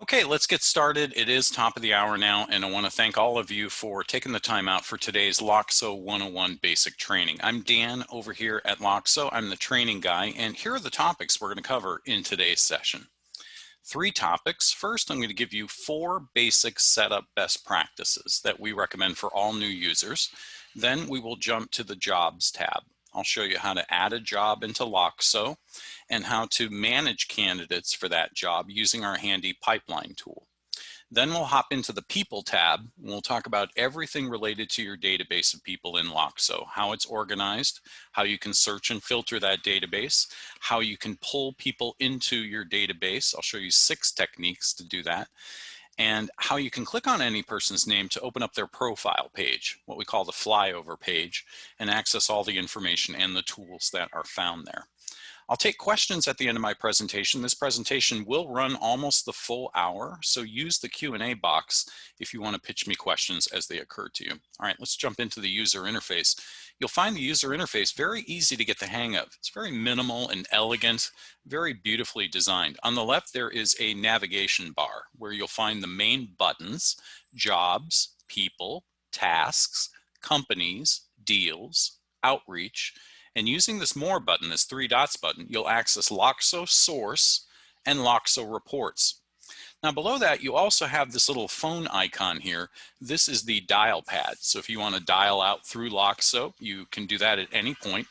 Okay, let's get started. It is top of the hour now, and I want to thank all of you for taking the time out for today's Loxo 101 basic training. I'm Dan over here at Loxo. I'm the training guy, and here are the topics we're going to cover in today's session. 3 topics. First, I'm going to give you 4 basic setup best practices that we recommend for all new users. Then we will jump to the Jobs tab. I'll show you how to add a job into Loxo and how to manage candidates for that job using our handy pipeline tool. Then we'll hop into the People tab, and we'll talk about everything related to your database of people in Loxo, how it's organized, how you can search and filter that database, how you can pull people into your database. I'll show you 6 techniques to do that, and how you can click on any person's name to open up their profile page, what we call the flyover page, and access all the information and the tools that are found there. I'll take questions at the end of my presentation. This presentation will run almost the full hour, so use the Q&A box if you want to pitch me questions as they occur to you. All right, let's jump into the user interface. You'll find the user interface very easy to get the hang of. It's very minimal and elegant, very beautifully designed. On the left, there is a navigation bar where you'll find the main buttons: jobs, people, tasks, companies, deals, outreach. And using this More button, this 3 dots button, you'll access Loxo Source and Loxo Reports. Now below that, you also have this little phone icon here. This is the dial pad. So if you want to dial out through Loxo, you can do that at any point.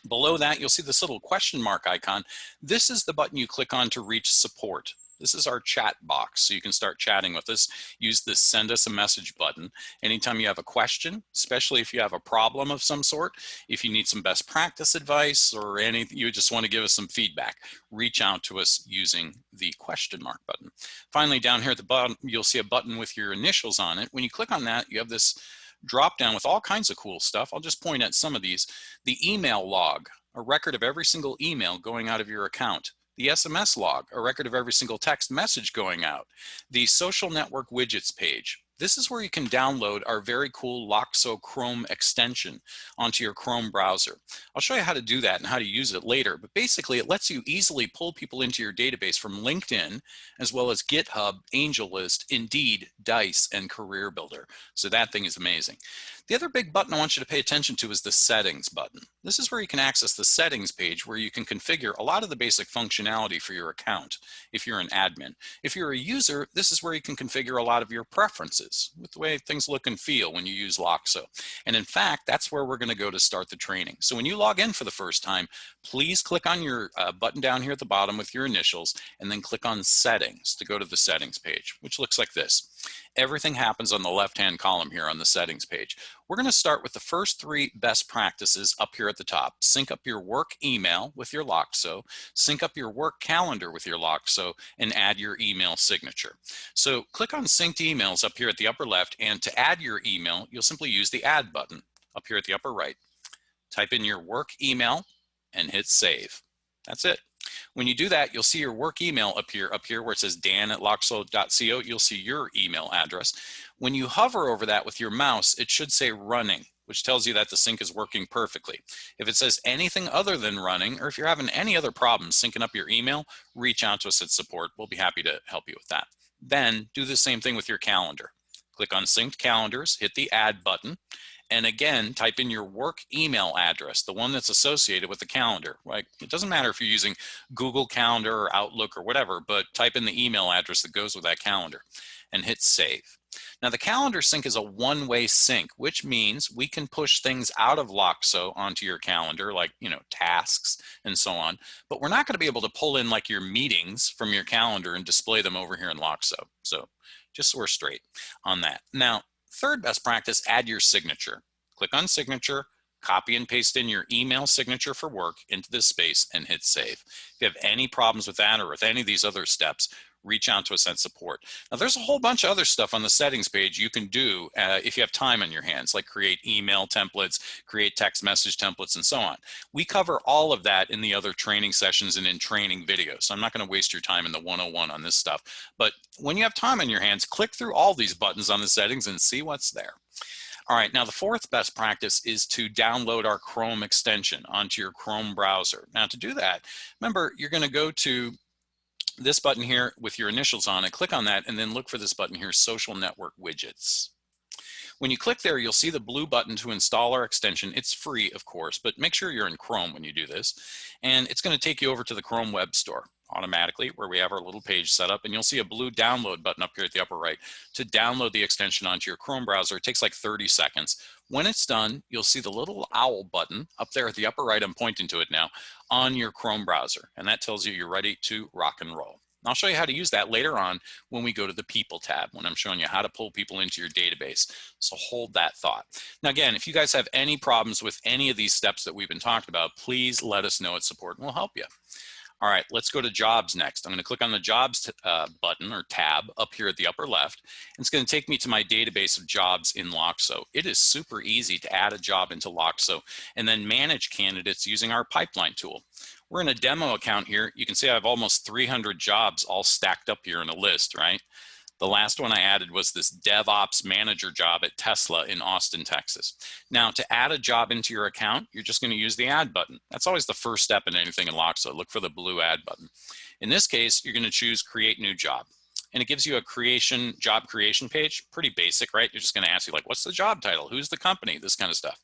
Below that, you'll see this little question mark icon. This is the button you click on to reach support. This is our chat box, so you can start chatting with us. Use this send us a message button. Anytime you have a question, especially if you have a problem of some sort, if you need some best practice advice or anything, you just want to give us some feedback, reach out to us using the question mark button. Finally, down here at the bottom, you'll see a button with your initials on it. When you click on that, you have this drop down with all kinds of cool stuff. I'll just point at some of these. The email log, a record of every single email going out of your account. The SMS log, a record of every single text message going out. The social network widgets page. This is where you can download our very cool Loxo Chrome extension onto your Chrome browser. I'll show you how to do that and how to use it later, but basically it lets you easily pull people into your database from LinkedIn, as well as GitHub, AngelList, Indeed, Dice, and Career Builder. So that thing is amazing. The other big button I want you to pay attention to is the Settings button. This is where you can access the Settings page where you can configure a lot of the basic functionality for your account if you're an admin. If you're a user, this is where you can configure a lot of your preferences with the way things look and feel when you use Loxo. And in fact, that's where we're going to go to start the training. So when you log in for the first time, please click on your button down here at the bottom with your initials, and then click on Settings to go to the Settings page, which looks like this. Everything happens on the left-hand column here on the settings page. We're going to start with the first 3 best practices up here at the top. Sync up your work email with your Loxo, sync up your work calendar with your Loxo, and add your email signature. So click on synced emails up here at the upper left, and to add your email, you'll simply use the add button up here at the upper right. Type in your work email and hit save. That's it. When you do that, you'll see your work email appear up here where it says dan@loxo.co. You'll see your email address. When you hover over that with your mouse, it should say running, which tells you that the sync is working perfectly. If it says anything other than running, or if you're having any other problems syncing up your email, reach out to us at support. We'll be happy to help you with that. Then do the same thing with your calendar. Click on synced calendars, hit the add button, and again, type in your work email address, the one that's associated with the calendar. Like, it doesn't matter if you're using Google Calendar or Outlook or whatever, but type in the email address that goes with that calendar and hit save. Now the calendar sync is a one-way sync, which means we can push things out of Loxo onto your calendar, like, tasks and so on, but we're not going to be able to pull in like your meetings from your calendar and display them over here in Loxo. So just so we're straight on that. Now, third best practice, add your signature. Click on signature, copy and paste in your email signature for work into this space and hit save. If you have any problems with that or with any of these other steps, reach out to us at support. Now there's a whole bunch of other stuff on the settings page you can do if you have time on your hands, like create email templates, create text message templates, and so on. We cover all of that in the other training sessions and in training videos. So I'm not going to waste your time in the 101 on this stuff. But when you have time on your hands, click through all these buttons on the settings and see what's there. All right, now the fourth best practice is to download our Chrome extension onto your Chrome browser. Now to do that, remember, you're going to go to This button here with your initials on it, click on that and then look for this button here, Social Network Widgets. When you click there, you'll see the blue button to install our extension. It's free, of course, but make sure you're in Chrome when you do this. And it's going to take you over to the Chrome Web Store automatically, where we have our little page set up. And you'll see a blue download button up here at the upper right to download the extension onto your Chrome browser. It takes like 30 seconds. When it's done, you'll see the little owl button up there at the upper right. I'm pointing to it now on your Chrome browser. And that tells you you're ready to rock and roll. I'll show you how to use that later on when we go to the People tab, when I'm showing you how to pull people into your database. So hold that thought. Now, again, if you guys have any problems with any of these steps that we've been talking about, please let us know at support and we'll help you. All right, let's go to Jobs next. I'm going to click on the Jobs button or tab up here at the upper left. It's going to take me to my database of jobs in Loxo. It is super easy to add a job into Loxo and then manage candidates using our pipeline tool. We're in a demo account here. You can see I have almost 300 jobs all stacked up here in a list, right? The last one I added was this DevOps manager job at Tesla in Austin, Texas. Now, to add a job into your account, you're just going to use the add button. That's always the first step in anything in Loxo. Look for the blue add button. In this case, you're going to choose create new job. And it gives you a job creation page. Pretty basic, right? You're just going to ask you like, what's the job title? Who's the company? This kind of stuff.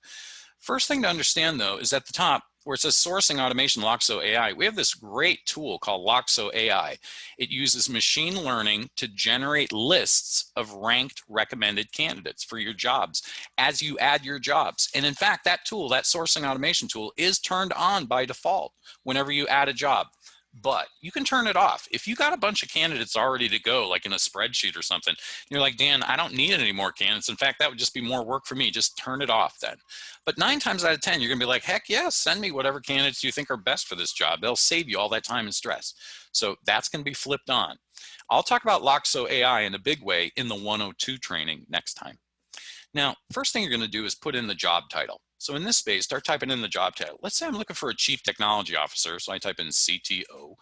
First thing to understand though, is at the top where it says sourcing automation Loxo AI, we have this great tool called Loxo AI. It uses machine learning to generate lists of ranked recommended candidates for your jobs as you add your jobs. And in fact, that tool, that sourcing automation tool, is turned on by default whenever you add a job. But you can turn it off. If you got a bunch of candidates already to go, like in a spreadsheet or something, you're like, Dan, I don't need any more candidates. In fact, that would just be more work for me. Just turn it off then. But 9 times out of 10, you're gonna be like, heck yes, send me whatever candidates you think are best for this job. They'll save you all that time and stress. So that's gonna be flipped on. I'll talk about Loxo AI in a big way in the 102 training next time. Now, first thing you're gonna do is put in the job title. So in this space, start typing in the job title. Let's say I'm looking for a chief technology officer, so I type in CTO.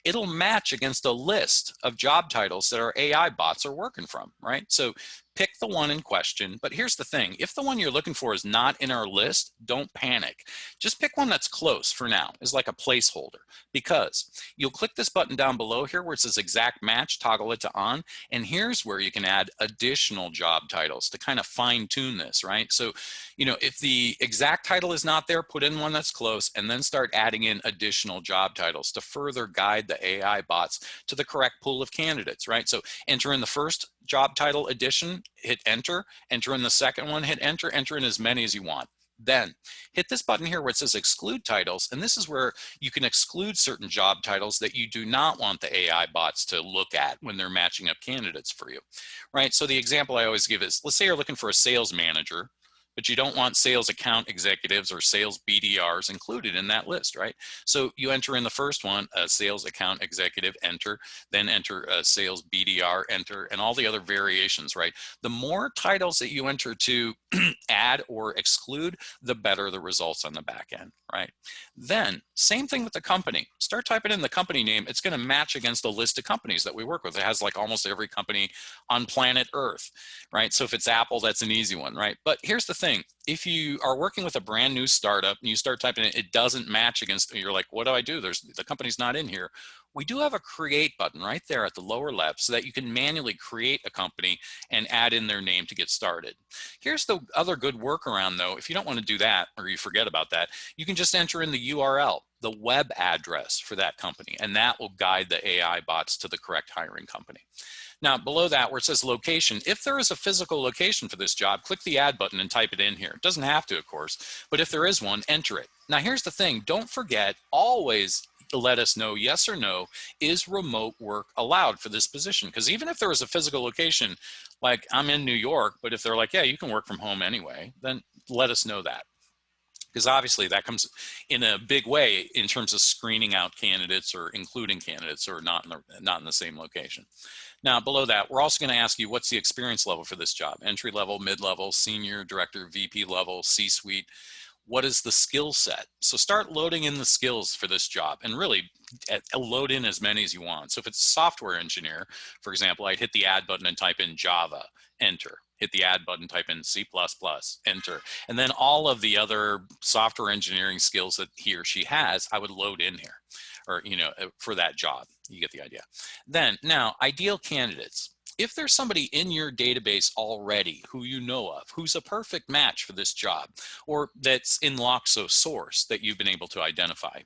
It'll match against a list of job titles that our AI bots are working from, right? So pick the one in question, but here's the thing. If the one you're looking for is not in our list, don't panic. Just pick one that's close for now, as like a placeholder, because you'll click this button down below here where it says exact match, toggle it to on, and here's where you can add additional job titles to kind of fine tune this, right? So, you know, if the exact title is not there, put in one that's close and then start adding in additional job titles to further guide the AI bots to the correct pool of candidates, right? So enter in the first job title addition, hit enter, enter in the second one, hit enter, enter in as many as you want. Then hit this button here where it says exclude titles, and this is where you can exclude certain job titles that you do not want the AI bots to look at when they're matching up candidates for you, right? So the example I always give is, let's say you're looking for a sales manager, but you don't want sales account executives or sales BDRs included in that list, right? So you enter in the first one, a sales account executive, enter, then enter a sales BDR, enter, and all the other variations, right? The more titles that you enter to add or exclude, the better the results on the back end, right? Then, same thing with the company. Start typing in the company name. It's gonna match against a list of companies that we work with. It has like almost every company on planet Earth, right? So if it's Apple, that's an easy one, right? But here's the thing. If you are working with a brand new startup and you start typing it doesn't match against, you're like, what do I do? The company's not in here. We do have a create button right there at the lower left so that you can manually create a company and add in their name to get started. Here's the other good workaround though. If you don't want to do that or you forget about that, you can just enter in the URL, the web address for that company, and that will guide the AI bots to the correct hiring company. Now, below that where it says location, if there is a physical location for this job, click the add button and type it in here. It doesn't have to, of course, but if there is one, enter it. Now, here's the thing. Don't forget, always let us know yes or no, is remote work allowed for this position? Because even if there is a physical location, like I'm in New York, but if they're like, yeah, you can work from home anyway, then let us know that. Because obviously that comes in a big way in terms of screening out candidates or including candidates who are not in the same location. Now, below that, we're also going to ask you what's the experience level for this job? Entry level, mid-level, senior, director, VP level, C-suite. What is the skill set? So start loading in the skills for this job and really load in as many as you want. So if it's a software engineer, for example, I'd hit the add button and type in Java, enter. Hit the add button, type in C++, enter. And then all of the other software engineering skills that he or she has, I would load in here. or, for that job. You get the idea. Then now, ideal candidates. If there's somebody in your database already who you know of, who's a perfect match for this job, or that's in Loxo source that you've been able to identify,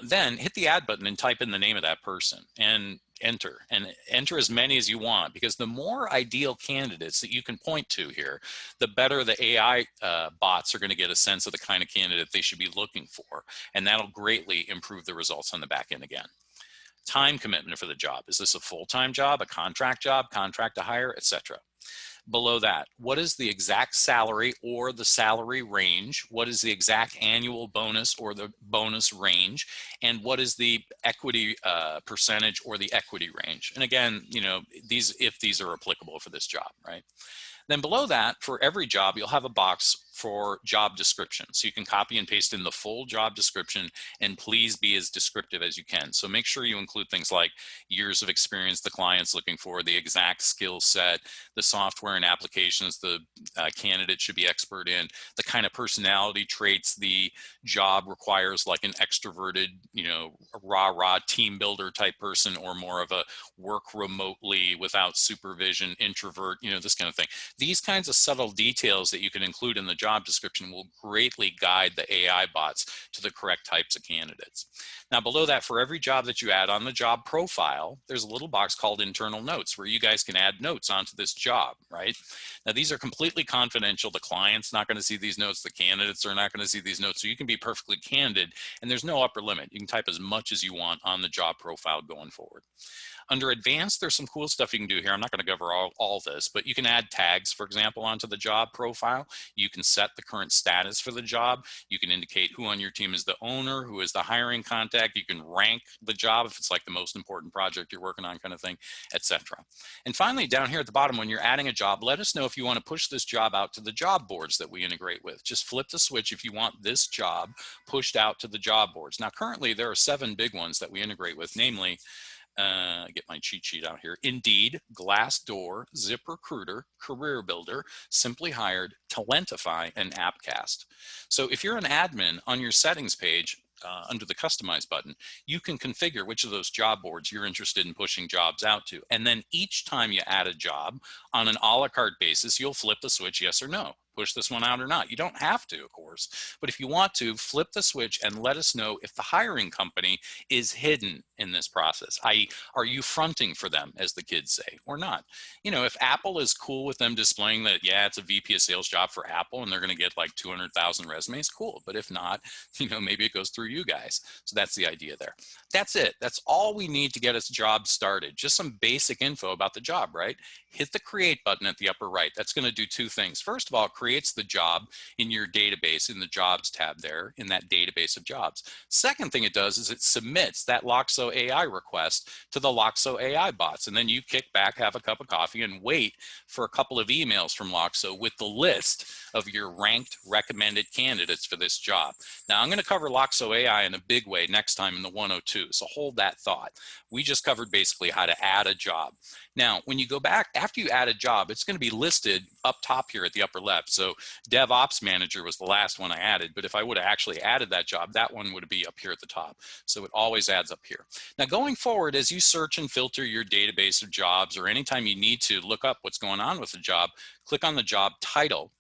then hit the add button and type in the name of that person and enter as many as you want, because the more ideal candidates that you can point to here, the better the AI bots are going to get a sense of the kind of candidate they should be looking for, and that'll greatly improve the results on the back end. Again, time commitment for the job. Is this a full-time job, a contract to hire, etc.? Below that, what is the exact salary or the salary range? What is the exact annual bonus or the bonus range? And what is the equity percentage or the equity range? And again, if these are applicable for this job, right? Then below that, for every job, you'll have a box for job description. So you can copy and paste in the full job description, and please be as descriptive as you can. So make sure you include things like years of experience the client's looking for, the exact skill set, the software and applications the candidate should be expert in, the kind of personality traits the job requires, like an extroverted, rah-rah team builder type person, or more of a work remotely without supervision introvert, this kind of thing. These kinds of subtle details that you can include in the job description will greatly guide the AI bots to the correct types of candidates. Now, below that, for every job that you add on the job profile, there's a little box called internal notes where you guys can add notes onto this job, right? Now, these are completely confidential. The client's not going to see these notes. The candidates are not going to see these notes. So you can be perfectly candid, and there's no upper limit. You can type as much as you want on the job profile going forward. Under advanced, there's some cool stuff you can do here. I'm not going to cover all this, but you can add tags, for example, onto the job profile. You can set the current status for the job. You can indicate who on your team is the owner, who is the hiring contact. You can rank the job if it's like the most important project you're working on, kind of thing, etc. And finally, down here at the bottom, when you're adding a job, let us know if you want to push this job out to the job boards that we integrate with. Just flip the switch if you want this job pushed out to the job boards. Now, currently, there are 7 big ones that we integrate with, namely, get my cheat sheet out here: Indeed, Glassdoor, ZipRecruiter, Career Builder, Simply Hired, Talentify, and Appcast. So if you're an admin, on your settings page, under the Customize button, you can configure which of those job boards you're interested in pushing jobs out to. And then each time you add a job on an a la carte basis, you'll flip the switch yes or no. Push this one out or not. You don't have to, of course, but if you want to, flip the switch and let us know if the hiring company is hidden in this process, i.e., are you fronting for them, as the kids say, or not? If Apple is cool with them displaying that, yeah, it's a VP of sales job for Apple and they're going to get like 200,000 resumes, cool. But if not, maybe it goes through you guys. So that's the idea there. That's it. That's all we need to get us job started. Just some basic info about the job, right? Hit the create button at the upper right. That's going to do 2 things. First of all, it creates the job in your database, in the jobs tab there, in that database of jobs. Second thing it does is it submits that Loxo AI request to the Loxo AI bots. And then you kick back, have a cup of coffee, and wait for a couple of emails from Loxo with the list of your ranked recommended candidates for this job. Now, I'm going to cover Loxo AI in a big way next time in the 102, so hold that thought. We just covered basically how to add a job. Now, when you go back, after you add a job, it's going to be listed up top here at the upper left. So DevOps Manager was the last one I added, but if I would have actually added that job, that one would be up here at the top. So it always adds up here. Now, going forward, as you search and filter your database of jobs, or anytime you need to look up what's going on with the job, click on the job title,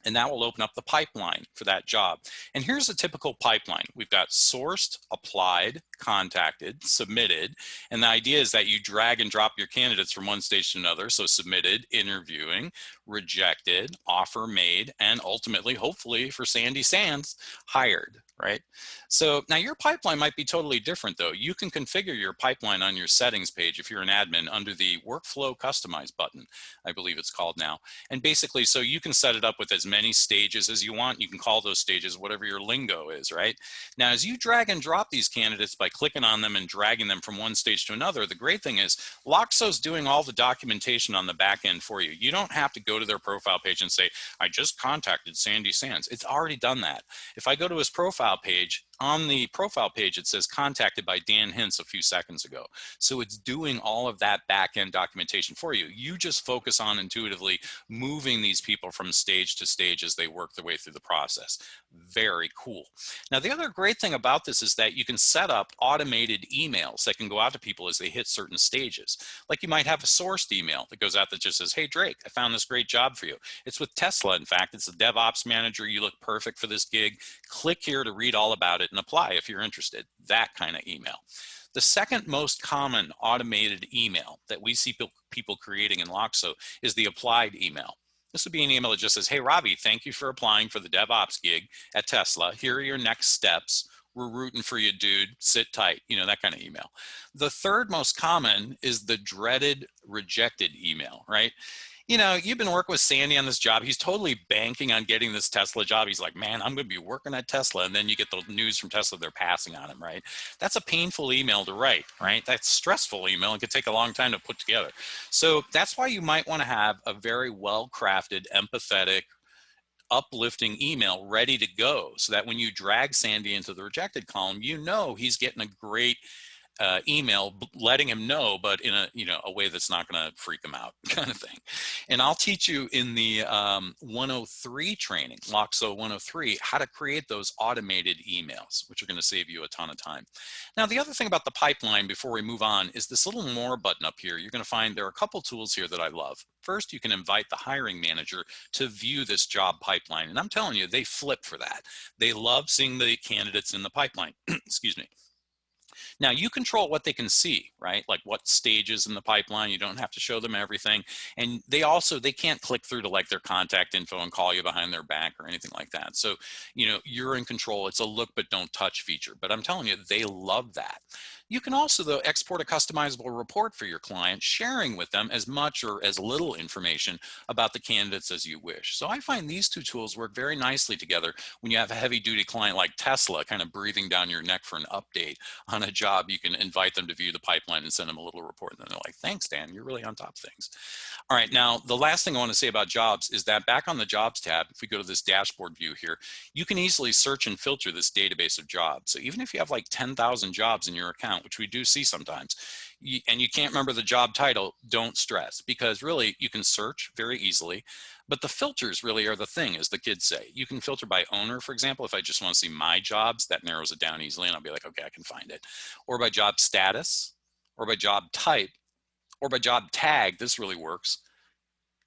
and that will open up the pipeline for that job. And here's a typical pipeline. We've got sourced, applied, contacted, submitted. And the idea is that you drag and drop your candidates from one stage to another. So submitted, interviewing, rejected, offer made, and ultimately, hopefully for Sandy Sands, hired, right? So now your pipeline might be totally different though. You can configure your pipeline on your settings page if you're an admin under the Workflow Customize button, I believe it's called now. And basically, so you can set it up with as many stages as you want. You can call those stages whatever your lingo is, right? Now, as you drag and drop these candidates by clicking on them and dragging them from one stage to another, the great thing is Loxo's doing all the documentation on the back end for you. You don't have to go to their profile page and say, I just contacted Sandy Sands. It's already done that. If I go to his profile page, on the profile page, it says contacted by Dan Hintz a few seconds ago. So it's doing all of that back-end documentation for you. You just focus on intuitively moving these people from stage to stage as they work their way through the process. Very cool. Now, the other great thing about this is that you can set up automated emails that can go out to people as they hit certain stages. Like you might have a sourced email that goes out that just says, hey, Drake, I found this great job for you. It's with Tesla, in fact. It's a DevOps manager. You look perfect for this gig. Click here to read all about it and apply if you're interested. That kind of email. The second most common automated email that we see people creating in Loxo is the applied email. This would be an email that just says, hey, Robbie, thank you for applying for the DevOps gig at Tesla. Here are your next steps. We're rooting for you, dude. Sit tight. You know, that kind of email. The third most common is the dreaded rejected email, right? You know, you've been working with Sandy on this job. He's totally banking on getting this Tesla job. He's like, man, I'm going to be working at Tesla. And then you get the news from Tesla, they're passing on him, right? That's a painful email to write, right? That's stressful email and could take a long time to put together. So that's why you might want to have a very well-crafted, empathetic, uplifting email ready to go so that when you drag Sandy into the rejected column, you know he's getting a great email letting him know, but in a a way that's not going to freak him out, kind of thing. And I'll teach you in the 103 training, Loxo 103, how to create those automated emails, which are going to save you a ton of time. Now, the other thing about the pipeline before we move on is this little more button up here. You're going to find there are a couple tools here that I love. First, you can invite the hiring manager to view this job pipeline. And I'm telling you, they flip for that. They love seeing the candidates in the pipeline. Excuse me. Now you control what they can see, right? Like what stages in the pipeline. You don't have to show them everything. And they can't click through to like their contact info and call you behind their back or anything like that. So, you're in control. It's a look but don't touch feature. But I'm telling you, they love that. You can also, though, export a customizable report for your client, sharing with them as much or as little information about the candidates as you wish. So I find these two tools work very nicely together when you have a heavy-duty client like Tesla kind of breathing down your neck for an update on a job. You can invite them to view the pipeline and send them a little report. And then they're like, thanks, Dan, you're really on top of things. All right, now the last thing I want to say about jobs is that back on the jobs tab, if we go to this dashboard view here, you can easily search and filter this database of jobs. So even if you have like 10,000 jobs in your account, which we do see sometimes, and you can't remember the job title, don't stress, because really you can search very easily. But the filters really are the thing, as the kids say. You can filter by owner, for example. If I just want to see my jobs, that narrows it down easily, and I'll be like, okay, I can find it. Or by job status, or by job type, or by job tag. This really works.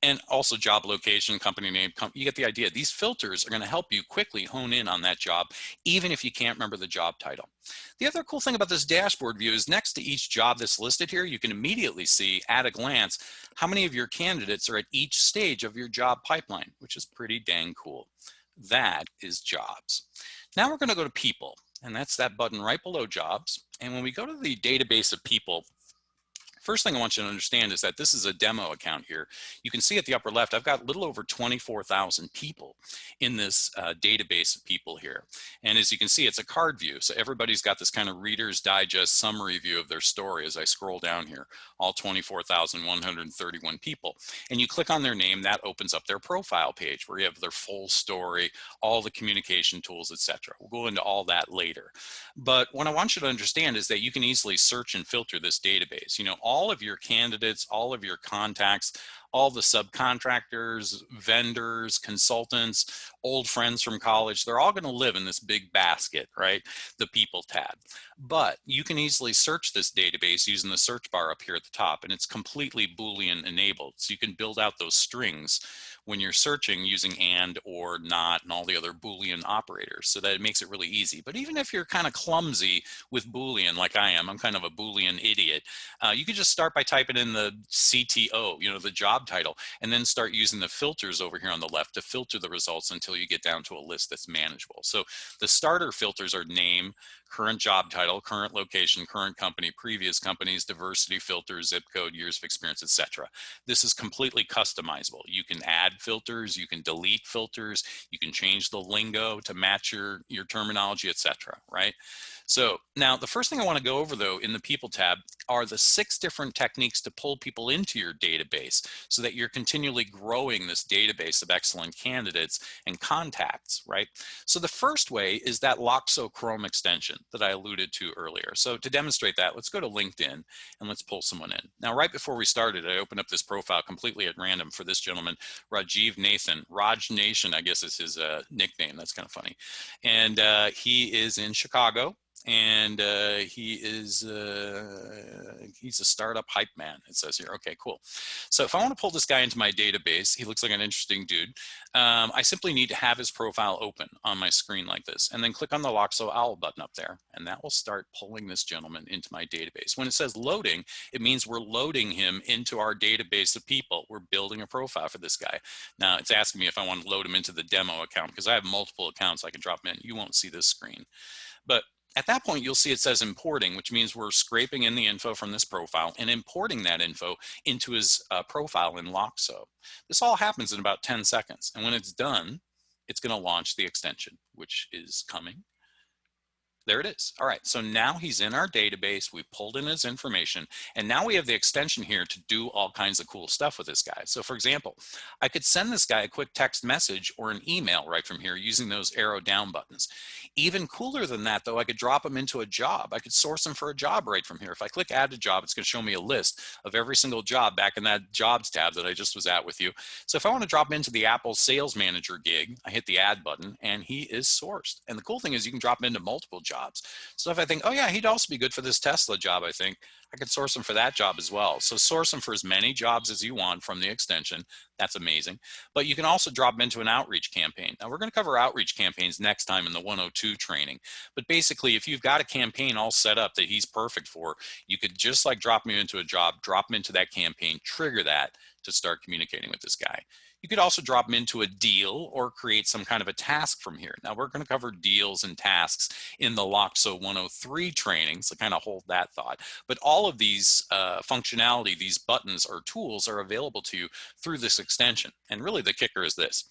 And also job location, company name, you get the idea. These filters are going to help you quickly hone in on that job, even if you can't remember the job title. The other cool thing about this dashboard view is next to each job that's listed here, you can immediately see at a glance how many of your candidates are at each stage of your job pipeline, which is pretty dang cool. That is jobs. Now we're going to go to people, and that's that button right below jobs. And when we go to the database of people, first thing I want you to understand is that this is a demo account here. You can see at the upper left, I've got a little over 24,000 people in this database of people here. And as you can see, it's a card view. So everybody's got this kind of Reader's Digest summary view of their story as I scroll down here, all 24,131 people. And you click on their name, that opens up their profile page where you have their full story, all the communication tools, etc. We'll go into all that later. But what I want you to understand is that you can easily search and filter this database. All of your candidates, all of your contacts, all the subcontractors, vendors, consultants, old friends from college, they're all going to live in this big basket, right? The people tab. But you can easily search this database using the search bar up here at the top, and it's completely Boolean enabled. So you can build out those strings when you're searching using and, or, not, and all the other Boolean operators, so that it makes it really easy. But even if you're kind of clumsy with Boolean like I am, I'm kind of a Boolean idiot, you can just start by typing in the CTO, the job title, and then start using the filters over here on the left to filter the results until you get down to a list that's manageable. So the starter filters are name, current job title, current location, current company, previous companies, diversity filters, zip code, years of experience, etc. This is completely customizable. You can add filters, you can delete filters, you can change the lingo to match your terminology, etc. Right? So now the first thing I want to go over though in the people tab are the 6 different techniques to pull people into your database so that you're continually growing this database of excellent candidates and contacts, right? So the first way is that Loxo Chrome extension that I alluded to earlier. So to demonstrate that, let's go to LinkedIn and let's pull someone in. Now, right before we started, I opened up this profile completely at random for this gentleman, Rajiv Nathan. Raj Nation, I guess is his nickname. That's kind of funny. And he is in Chicago. And he's a startup hype man, it says here. Okay, cool. So if I want to pull this guy into my database, he looks like an interesting dude. I simply need to have his profile open on my screen like this, and then click on the Loxo Owl button up there, and that will start pulling this gentleman into my database. When it says loading, it means we're loading him into our database of people. We're building a profile for this guy. Now, it's asking me if I want to load him into the demo account because I have multiple accounts I can drop him in. You won't see this screen. But at that point, you'll see it says importing, which means we're scraping in the info from this profile and importing that info into his profile in Loxo. This all happens in about 10 seconds. And when it's done, it's going to launch the extension, which is coming. There it is. All right, so now he's in our database. We pulled in his information, and now we have the extension here to do all kinds of cool stuff with this guy. So for example, I could send this guy a quick text message or an email right from here using those arrow down buttons. Even cooler than that, though, I could drop him into a job. I could source him for a job right from here. If I click add a job, it's going to show me a list of every single job back in that jobs tab that I just was at with you. So if I want to drop him into the Apple sales manager gig, I hit the add button and he is sourced. And the cool thing is you can drop him into multiple jobs. So if I think, oh yeah, he'd also be good for this Tesla job, I think I could source him for that job as well. So source him for as many jobs as you want from the extension. That's amazing. But you can also drop him into an outreach campaign. Now we're going to cover outreach campaigns next time in the 102 training. But basically, if you've got a campaign all set up that he's perfect for, you could just like drop him into a job, drop him into that campaign, trigger that to start communicating with this guy. You could also drop them into a deal or create some kind of a task from here. Now we're going to cover deals and tasks in the Loxo 103 training, so kind of hold that thought. But all of these functionality, these buttons or tools are available to you through this extension. And really the kicker is this.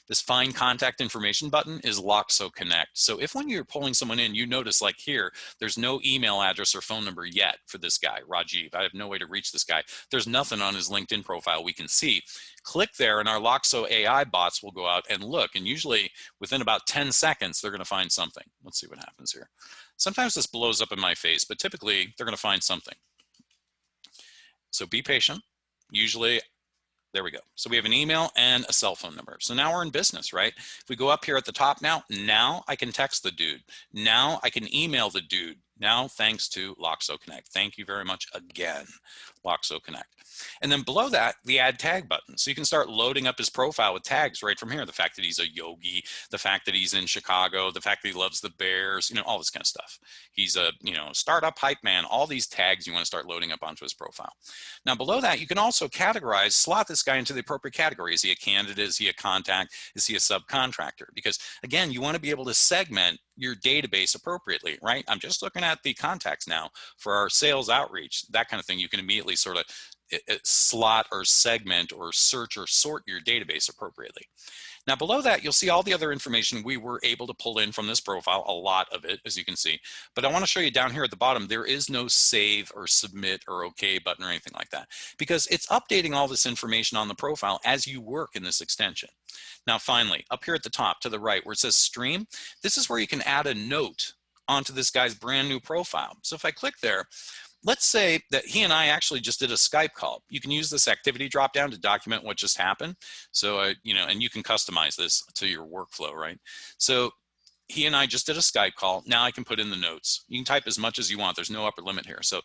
This find contact information button is Loxo Connect. So if when you're pulling someone in, you notice like here, there's no email address or phone number yet for this guy, Rajiv. I have no way to reach this guy. There's nothing on his LinkedIn profile we can see. Click there and our Loxo AI bots will go out and look. And usually within about 10 seconds, they're going to find something. Let's see what happens here. Sometimes this blows up in my face, but typically they're going to find something. So be patient. Usually, there we go. So we have an email and a cell phone number. So now we're in business, right? If we go up here at the top now I can text the dude. Now I can email the dude. Now, thanks to Loxo Connect. Thank you very much again, Loxo Connect. And then below that, the add tag button. So you can start loading up his profile with tags right from here. The fact that he's a yogi, the fact that he's in Chicago, the fact that he loves the Bears, you know, all this kind of stuff. He's a, you know, startup hype man, all these tags you want to start loading up onto his profile. Now below that, you can also categorize, slot this guy into the appropriate category. Is he a candidate? Is he a contact? Is he a subcontractor? Because again, you want to be able to segment your database appropriately, right? I'm just looking at the contacts now for our sales outreach, that kind of thing. You can immediately sort of slot or segment or search or sort your database appropriately. Now below that, you'll see all the other information we were able to pull in from this profile, a lot of it, as you can see. But I want to show you down here at the bottom, there is no save or submit or okay button or anything like that, because it's updating all this information on the profile as you work in this extension. Now finally, up here at the top to the right where it says stream, this is where you can add a note onto this guy's brand new profile. So if I click there, let's say that he and I actually just did a Skype call. You can use this activity dropdown to document what just happened. So, you know, and you can customize this to your workflow, right? So he and I just did a Skype call. Now I can put in the notes. You can type as much as you want. There's no upper limit here. So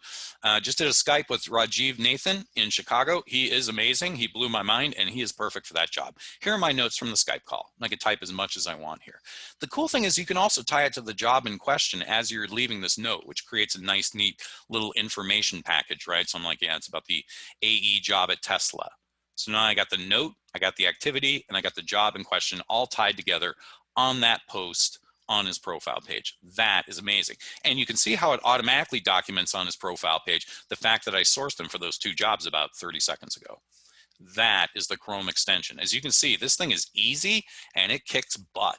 just did a Skype with Rajiv Nathan in Chicago. He is amazing. He blew my mind and he is perfect for that job. Here are my notes from the Skype call. I can type as much as I want here. The cool thing is you can also tie it to the job in question as you're leaving this note, which creates a nice, neat little information package, right? So I'm like, yeah, it's about the AE job at Tesla. So now I got the note, I got the activity, and I got the job in question all tied together on that post on his profile page. That is amazing. And you can see how it automatically documents on his profile page the fact that I sourced him for those 2 jobs about 30 seconds ago. That is the Chrome extension. As you can see, this thing is easy and it kicks butt.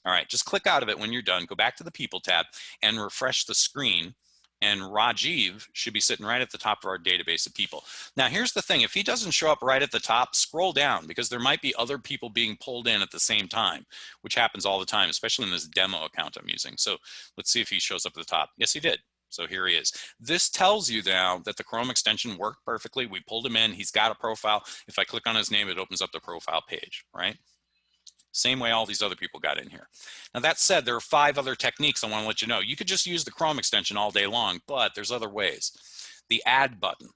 All right, just click out of it when you're done. Go back to the People tab and refresh the screen. And Rajiv should be sitting right at the top of our database of people. Now, here's the thing. If he doesn't show up right at the top, scroll down because there might be other people being pulled in at the same time, which happens all the time, especially in this demo account I'm using. So let's see if he shows up at the top. Yes, he did. So here he is. This tells you now that the Chrome extension worked perfectly. We pulled him in. He's got a profile. If I click on his name, it opens up the profile page, right? Same way all these other people got in here. Now that said, there are 5 other techniques I want to let you know. You could just use the Chrome extension all day long, but there's other ways. The add button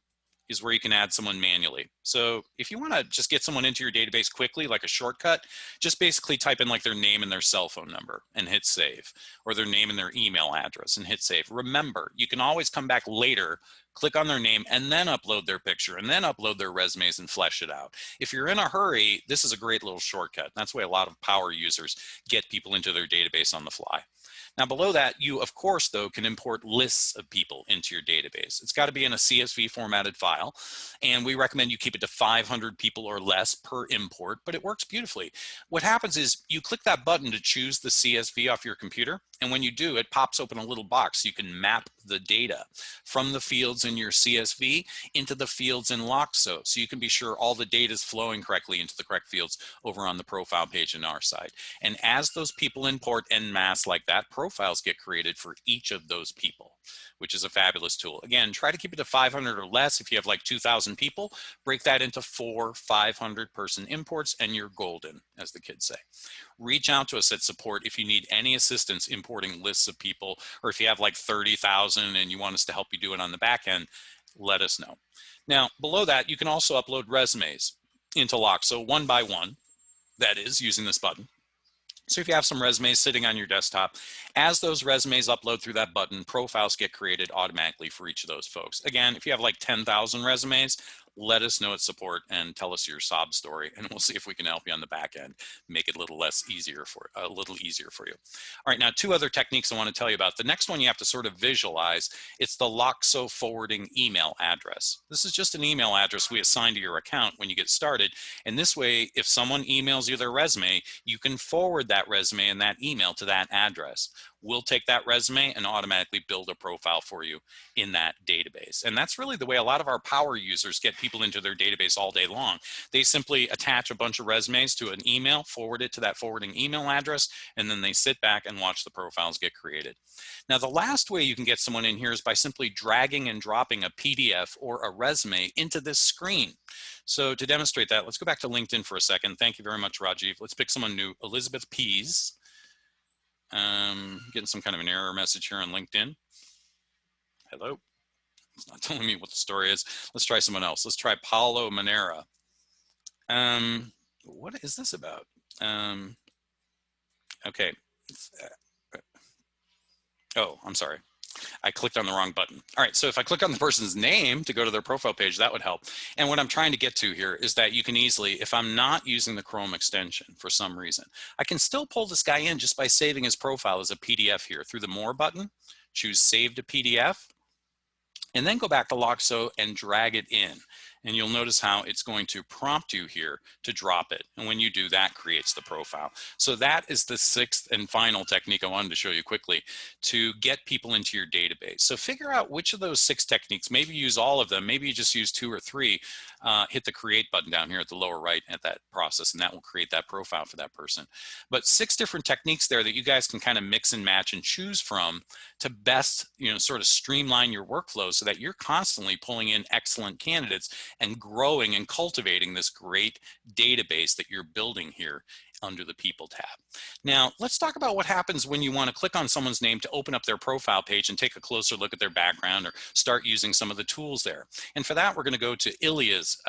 is where you can add someone manually. So if you want to just get someone into your database quickly, like a shortcut, just basically type in like their name and their cell phone number and hit save, or their name and their email address and hit save. Remember, you can always come back later, click on their name, and then upload their picture, and then upload their resumes and flesh it out. If you're in a hurry, this is a great little shortcut. That's the way a lot of power users get people into their database on the fly. Now below that, you of course though can import lists of people into your database. It's got to be in a CSV formatted file, and we recommend you keep it to 500 people or less per import, but it works beautifully. What happens is you click that button to choose the CSV off your computer, and when you do, it pops open a little box so you can map the data from the fields in your CSV into the fields in Loxo, so you can be sure all the data is flowing correctly into the correct fields over on the profile page on our side. And as those people import en masse like that, profiles get created for each of those people, which is a fabulous tool. Again, try to keep it to 500 or less. If you have like 2,000 people, break that into 4 500-person imports and you're golden, as the kids say. Reach out to us at support if you need any assistance importing lists of people, or if you have like 30,000 and you want us to help you do it on the back end, let us know. Now, below that, you can also upload resumes into Loxo one by one, that is, using this button. So if you have some resumes sitting on your desktop, as those resumes upload through that button, profiles get created automatically for each of those folks. Again, if you have like 10,000 resumes, let us know at support and tell us your sob story, and we'll see if we can help you on the back end, make it a little easier for you. All right, now 2 other techniques I want to tell you about. The next one you have to sort of visualize. It's the Loxo forwarding email address. This is just an email address we assign to your account when you get started, and this way, if someone emails you their resume, you can forward that resume and that email to that address. We'll take that resume and automatically build a profile for you in that database. And that's really the way a lot of our power users get people into their database all day long. They simply attach a bunch of resumes to an email, forward it to that forwarding email address, and then they sit back and watch the profiles get created. Now, the last way you can get someone in here is by simply dragging and dropping a PDF or a resume into this screen. So to demonstrate that, let's go back to LinkedIn for a second. Thank you very much, Rajiv. Let's pick someone new, Elizabeth Pease. Getting some kind of an error message here on LinkedIn. Hello. It's not telling me what the story is. Let's try someone else. Let's try Paulo Manera. What is this about? Okay. Oh, I'm sorry. I clicked on the wrong button. All right, so if I click on the person's name to go to their profile page, that would help. And what I'm trying to get to here is that you can easily, if I'm not using the Chrome extension for some reason, I can still pull this guy in just by saving his profile as a PDF here. Through the More button, choose Save to PDF, and then go back to Loxo and drag it in. And you'll notice how it's going to prompt you here to drop it. And when you do, that creates the profile. So that is the 6th and final technique I wanted to show you quickly to get people into your database. So figure out which of those 6 techniques, maybe use all of them, maybe you just use 2 or 3, hit the create button down here at the lower right at that process, and that will create that profile for that person. But 6 different techniques there that you guys can kind of mix and match and choose from to best, sort of streamline your workflow so that you're constantly pulling in excellent candidates and growing and cultivating this great database that you're building here under the People tab. Now, let's talk about what happens when you want to click on someone's name to open up their profile page and take a closer look at their background or start using some of the tools there. And for that, we're going to go to Ilya's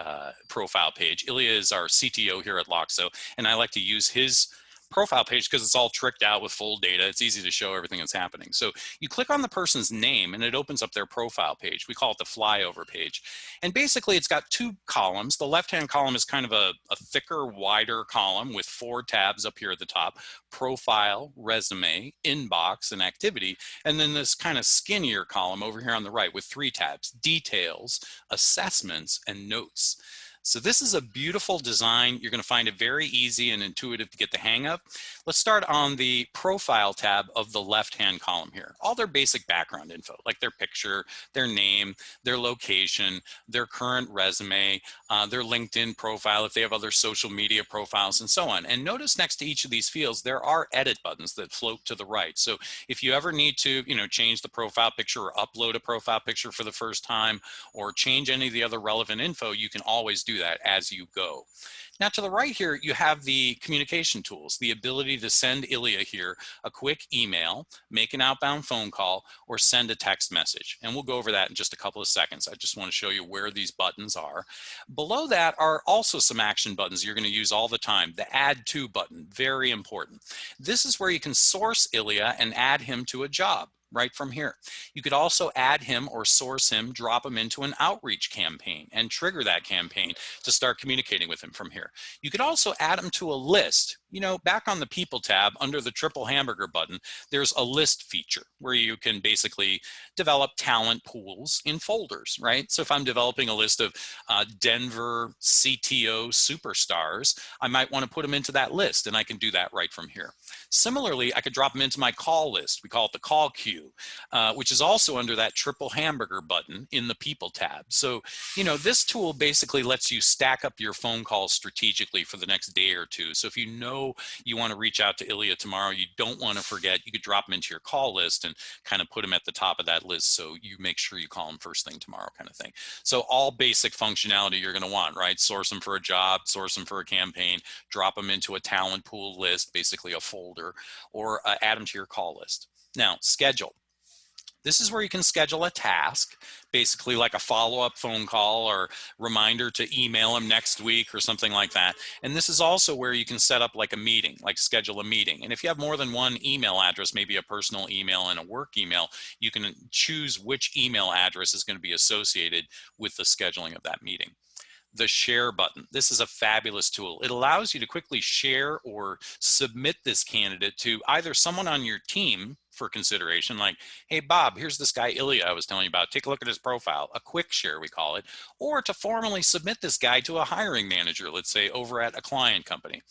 profile page. Ilya is our CTO here at Loxo, and I like to use his profile page because it's all tricked out with full data. It's easy to show everything that's happening. So you click on the person's name and it opens up their profile page. We call it the flyover page. And basically it's got 2 columns. The left-hand column is kind of a thicker, wider column with 4 tabs up here at the top: profile, resume, inbox, and activity. And then this kind of skinnier column over here on the right with 3 tabs: details, assessments, and notes. So this is a beautiful design. You're going to find it very easy and intuitive to get the hang of. Let's start on the profile tab of the left-hand column here. All their basic background info, like their picture, their name, their location, their current resume, their LinkedIn profile, if they have other social media profiles, and so on. And notice next to each of these fields, there are edit buttons that float to the right. So if you ever need to, change the profile picture or upload a profile picture for the first time, or change any of the other relevant info, you can always do that as you go. Now to the right here, you have the communication tools, the ability to send Ilya here a quick email, make an outbound phone call, or send a text message. And we'll go over that in just a couple of seconds. I just want to show you where these buttons are. Below that are also some action buttons you're going to use all the time. The Add To button, very important. This is where you can source Ilya and add him to a job right from here. You could also add him or source him, drop him into an outreach campaign and trigger that campaign to start communicating with him from here. You could also add him to a list. Back on the People tab under the triple hamburger button, there's a list feature where you can basically develop talent pools in folders, right? So if I'm developing a list of Denver CTO superstars, I might want to put them into that list, and I can do that right from here. Similarly, I could drop them into my call list. We call it the call queue, which is also under that triple hamburger button in the People tab. So, this tool basically lets you stack up your phone calls strategically for the next day or two. So if you know you want to reach out to Ilya tomorrow, you don't want to forget, you could drop him into your call list and kind of put him at the top of that list so you make sure you call him first thing tomorrow kind of thing. So all basic functionality you're going to want, right? Source him for a job, source him for a campaign, drop him into a talent pool list, basically a folder, or add him to your call list. Now, schedule. This is where you can schedule a task, basically like a follow-up phone call or reminder to email them next week or something like that. And this is also where you can set up like a meeting, like schedule a meeting. And if you have more than one email address, maybe a personal email and a work email, you can choose which email address is going to be associated with the scheduling of that meeting. The share button. This is a fabulous tool. It allows you to quickly share or submit this candidate to either someone on your team for consideration, like, hey, Bob, here's this guy Ilya I was telling you about. Take a look at his profile, a quick share, we call it, or to formally submit this guy to a hiring manager, let's say over at a client company.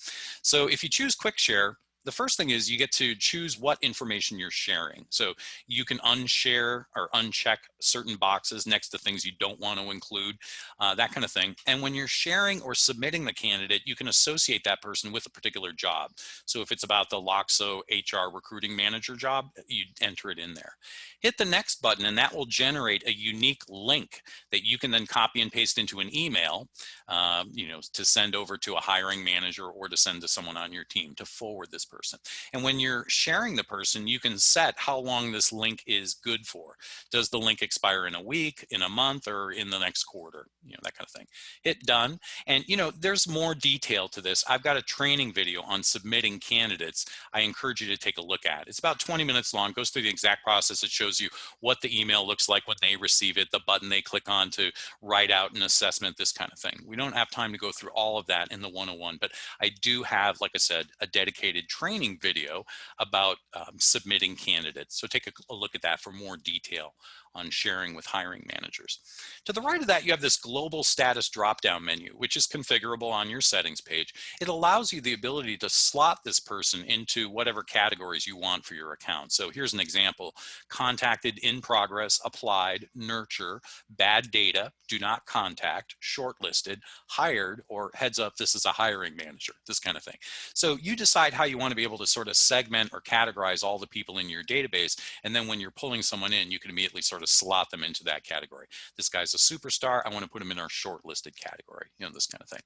So if you choose quick share, the first thing is you get to choose what information you're sharing. So you can unshare or uncheck certain boxes next to things you don't want to include, that kind of thing. And when you're sharing or submitting the candidate, you can associate that person with a particular job. So if it's about the Loxo HR recruiting manager job, you enter it in there. Hit the next button and that will generate a unique link that you can then copy and paste into an email, to send over to a hiring manager or to send to someone on your team to forward this person. And when you're sharing the person, you can set how long this link is good for. Does the link expire in a week, in a month, or in the next quarter? That kind of thing. Hit done. And there's more detail to this. I've got a training video on submitting candidates I encourage you to take a look at. It's about 20 minutes long, goes through the exact process. It shows you what the email looks like when they receive it, the button they click on to write out an assessment, this kind of thing. We don't have time to go through all of that in the 101, but I do have, like I said, a dedicated training video about submitting candidates. So take a look at that for more detail on sharing with hiring managers. To the right of that, you have this global status drop-down menu, which is configurable on your settings page. It allows you the ability to slot this person into whatever categories you want for your account. So here's an example: contacted, in progress, applied, nurture, bad data, do not contact, shortlisted, hired, or heads up, this is a hiring manager, this kind of thing. So you decide how you want to be able to sort of segment or categorize all the people in your database. And then when you're pulling someone in, you can immediately sort of slot them into that category. This guy's a superstar, I want to put him in our shortlisted category, this kind of thing.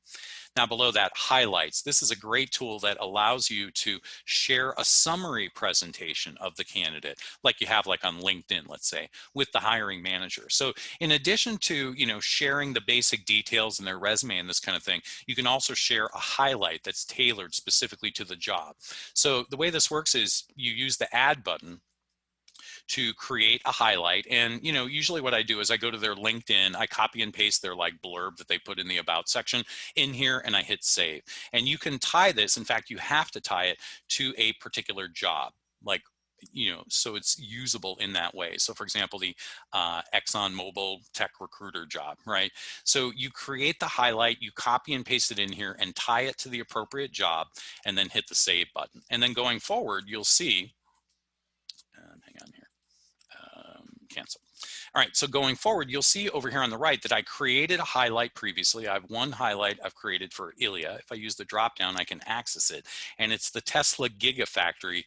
Now below that, highlights. This is a great tool that allows you to share a summary presentation of the candidate, like you have like on LinkedIn, let's say, with the hiring manager. So in addition to, sharing the basic details in their resume and this kind of thing, you can also share a highlight that's tailored specifically to the job. So the way this works is you use the add button to create a highlight. And, usually what I do is I go to their LinkedIn, I copy and paste their like blurb that they put in the about section in here, and I hit save. And you can tie this, in fact, you have to tie it to a particular job. Like so it's usable in that way. So for example, the ExxonMobil tech recruiter job, right? So you create the highlight, you copy and paste it in here and tie it to the appropriate job, and then hit the save button. And then going forward, you'll see, hang on here, cancel. All right, so going forward, you'll see over here on the right that I created a highlight previously. I have one highlight I've created for Ilya. If I use the drop down, I can access it. And it's the Tesla Gigafactory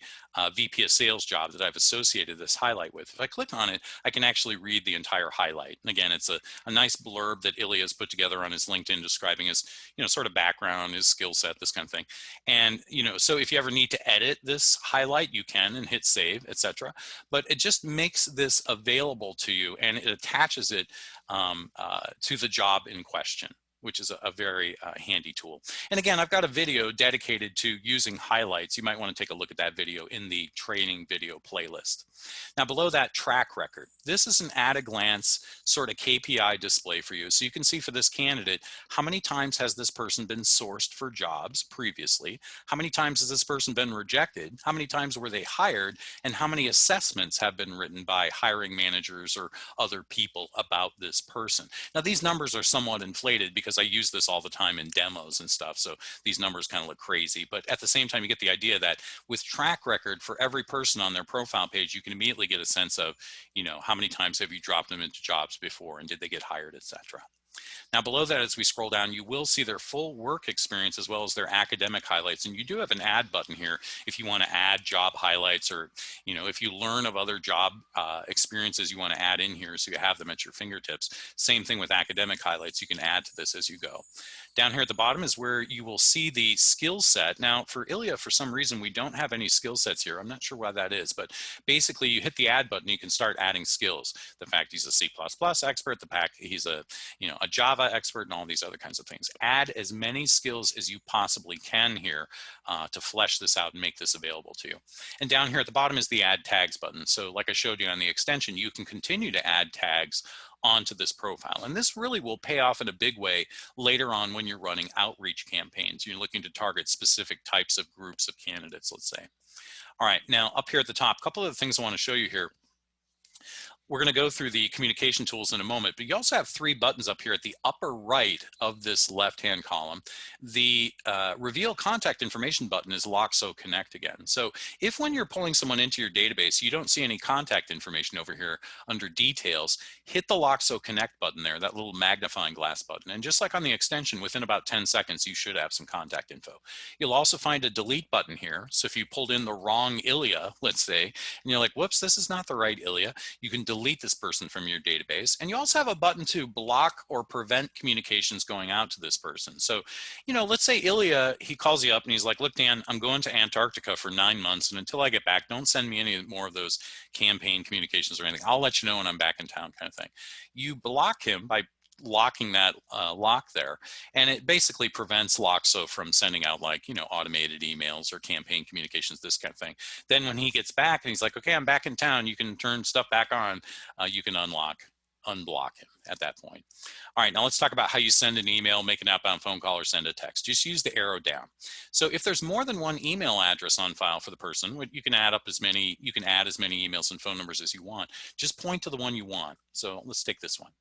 VP of Sales job that I've associated this highlight with. If I click on it, I can actually read the entire highlight. And again, it's a nice blurb that Ilya has put together on his LinkedIn describing his, sort of background, his skill set, this kind of thing. And, so if you ever need to edit this highlight, you can and hit save, etc. But it just makes this available to you, and it attaches it to the job in question, which is a very handy tool. And again, I've got a video dedicated to using highlights. You might want to take a look at that video in the training video playlist. Now below that, track record. This is an at a glance sort of KPI display for you. So you can see for this candidate, how many times has this person been sourced for jobs previously? How many times has this person been rejected? How many times were they hired? And how many assessments have been written by hiring managers or other people about this person? Now these numbers are somewhat inflated because I use this all the time in demos and stuff. So these numbers kind of look crazy, but at the same time, you get the idea that with track record for every person on their profile page, you can immediately get a sense of, how many times have you dropped them into jobs before and did they get hired, etc. Now below that, as we scroll down, you will see their full work experience as well as their academic highlights. And you do have an add button here if you want to add job highlights, or if you learn of other job experiences you want to add in here so you have them at your fingertips. Same thing with academic highlights. You can add to this as you go. Down here at the bottom is where you will see the skill set. Now for Ilya, for some reason, we don't have any skill sets here. I'm not sure why that is, but basically you hit the add button, you can start adding skills. The fact he's a C++ expert, the fact he's a Java expert, and all these other kinds of things. Add as many skills as you possibly can here to flesh this out and make this available to you. And down here at the bottom is the add tags button. So like I showed you on the extension, you can continue to add tags onto this profile. And this really will pay off in a big way later on when you're running outreach campaigns. You're looking to target specific types of groups of candidates, let's say. All right, now up here at the top, a couple of the things I want to show you here. We're going to go through the communication tools in a moment, but you also have three buttons up here at the upper right of this left-hand column. The reveal contact information button is Loxo Connect again. So if when you're pulling someone into your database, you don't see any contact information over here under details, hit the Loxo Connect button there, that little magnifying glass button. And just like on the extension, within about 10 seconds, you should have some contact info. You'll also find a delete button here. So if you pulled in the wrong Ilya, let's say, and you're like, whoops, this is not the right Ilya, you can delete this person from your database. And you also have a button to block or prevent communications going out to this person. So, let's say Ilya, he calls you up and he's like, look, Dan, I'm going to Antarctica for 9 months. And until I get back, don't send me any more of those campaign communications or anything. I'll let you know when I'm back in town, kind of thing. You block him by locking that lock there, and it basically prevents Loxo from sending out automated emails or campaign communications, this kind of thing. Then when he gets back and he's like, okay, I'm back in town, you can turn stuff back on, you can unblock him at that point. All right, now let's talk about how you send an email, make an outbound phone call, or send a text. Just use the arrow down. So if there's more than one email address on file for the person, you can add as many emails and phone numbers as you want. Just point to the one you want. So let's take this one.